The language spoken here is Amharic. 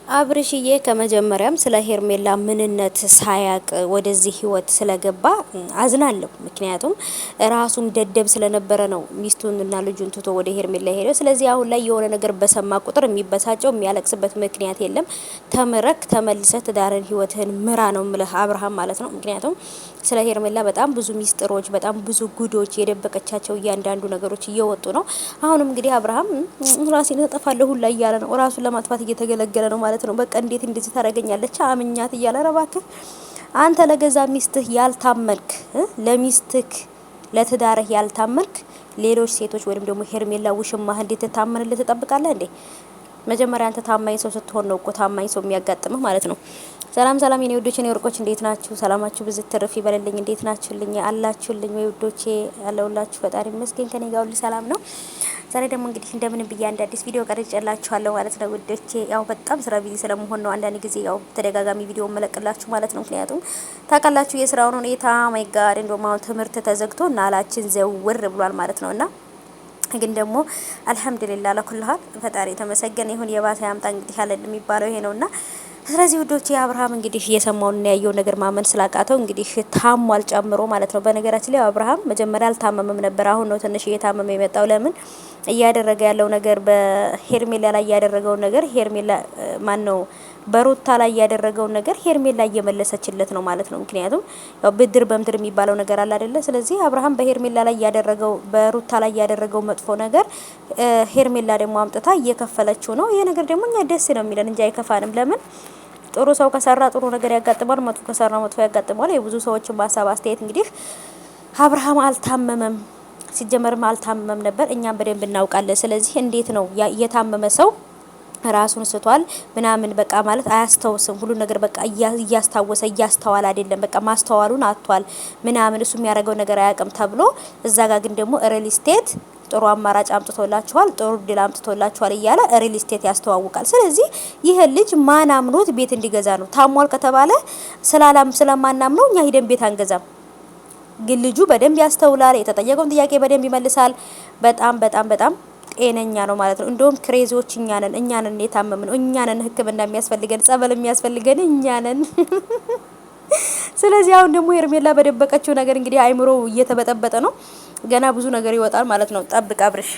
አብርሽዬ ከመጀመሪያም ስለ ሄርሜላ ምንነት ሳያቅ ወደዚህ ህይወት ስለገባ አዝናለሁ። ምክንያቱም ራሱም ደደብ ስለነበረ ነው ሚስቱንና ልጁን ትቶ ወደ ሄርሜላ ሄደው። ስለዚህ አሁን ላይ የሆነ ነገር በሰማ ቁጥር የሚበሳጨው የሚያለቅስበት ምክንያት የለም። ተምረክ ተመልሰህ ትዳርን ህይወትህን ምራ ነው ምልህ አብርሃም ማለት ነው። ምክንያቱም ስለ ሄርሜላ በጣም ብዙ ሚስጥሮች፣ በጣም ብዙ ጉዶች የደበቀቻቸው እያንዳንዱ ነገሮች እየወጡ ነው። አሁንም እንግዲህ አብርሃም ራሴን እጠፋለሁ ሁላ እያለ ነው። ራሱን ለማጥፋት እየተገለገለ ነው ማለት ነው። በቃ እንዴት እንደዚህ ታደርገኛለች አምኛት እያለ ረባክህ አንተ ለገዛ ሚስትህ ያልታመንክ ለሚስትክ ለትዳርህ ያልታመንክ ሌሎች ሴቶች ወይም ደግሞ ሄርሜላ ውሽማህ እንዴት ተታመንልህ ትጠብቃለህ እንዴ? መጀመሪያ አንተ ታማኝ ሰው ስትሆን ነው እኮ ታማኝ ሰው የሚያጋጥምህ ማለት ነው። ሰላም ሰላም የኔ ውዶች የኔ ወርቆች እንዴት ናችሁ? ሰላማችሁ ብዙ ትርፍ ይበልልኝ። እንዴት ናችሁልኝ? አላችሁልኝ ወይ ውዶቼ? ያለውላችሁ ፈጣሪ ይመስገን ከኔ ጋር ሁሉ ሰላም ነው። ዛሬ ደግሞ እንግዲህ እንደምን ብዬ አንድ አዲስ ቪዲዮ ቀርጬላችኋለሁ ማለት ነው ውዶቼ። ያው በጣም ስራ ቢዚ ስለመሆን ነው አንዳንድ ጊዜ ያው ተደጋጋሚ ቪዲዮ መለቅላችሁ ማለት ነው። ምክንያቱም ታውቃላችሁ የስራውን ሁኔታ ማይ ጋድ እንደውም አሁን ትምህርት ተዘግቶ ናላችን ዘውር ብሏል ማለት ነውና ግን ደግሞ አልহামዱሊላህ ለኩልሃል ፈጣሪ ተመሰገነ ይሁን። የባሰ ያምጣ እንግዲህ ያለ የሚባለው ይሄ ነውና ስለዚህ ውዶች የአብርሃም እንግዲህ የሰማውና ያየው ነገር ማመን ስላቃተው እንግዲህ ታሟል ጨምሮ ማለት ነው። በነገራችን ላይ አብርሃም መጀመሪያ አልታመመም ነበር። አሁን ነው ትንሽ እየታመመ የመጣው። ለምን እያደረገ ያለው ነገር በሄርሜላ ላይ ያደረገው ነገር ሄርሜላ ማን ነው በሩታ ላይ ያደረገው ነገር ሄርሜላ እየመለሰችለት ነው ማለት ነው። ምክንያቱም ያው ብድር በምድር የሚባለው ነገር አለ አይደለ? ስለዚህ አብርሃም በሄርሜላ ላይ ያደረገው በሩታ ላይ ያደረገው መጥፎ ነገር ሄርሜላ ደግሞ አምጥታ እየከፈለችው ነው። ይሄ ነገር ደግሞ እኛ ደስ ነው የሚለን እንጂ አይከፋንም። ለምን ጥሩ ሰው ከሰራ ጥሩ ነገር ያጋጥማል፣ መጥፎ ከሰራ መጥፎ ያጋጥማል። የብዙ ሰዎችን በሀሳብ አስተያየት እንግዲህ አብርሃም አልታመመም፣ ሲጀመርም አልታመመም ነበር። እኛም በደንብ እናውቃለን። ስለዚህ እንዴት ነው የታመመ ሰው ራሱን ስቷል ምናምን በቃ ማለት አያስታውስም። ሁሉ ነገር በቃ እያስታወሰ እያስተዋል አይደለም። በቃ ማስተዋሉን አጥቷል ምናምን እሱ የሚያደርገው ነገር አያውቅም ተብሎ እዛ ጋር ግን ደግሞ ሪል ስቴት ጥሩ አማራጭ አምጥቶላችኋል፣ ጥሩ ዲል አምጥቶላችኋል እያለ ሪል ስቴት ያስተዋውቃል። ስለዚህ ይሄ ልጅ ማን አምኖት ቤት እንዲገዛ ነው? ታሟል ከተባለ ስለማናምነው እኛ ሂደን ቤት አንገዛም። ግን ልጁ በደንብ ያስተውላል፣ የተጠየቀውን ጥያቄ በደንብ ይመልሳል። በጣም በጣም በጣም ጤነኛ ነው ማለት ነው። እንደውም ክሬዚዎች እኛ ነን የታመምነው፣ እኛ ነን ሕክምና የሚያስፈልገን ጸበል የሚያስፈልገን እኛ ነን። ስለዚህ አሁን ደግሞ ሄርሜላ በደበቀችው ነገር እንግዲህ አይምሮ እየተበጠበጠ ነው። ገና ብዙ ነገር ይወጣል ማለት ነው። ጠብቅ አብርሽ።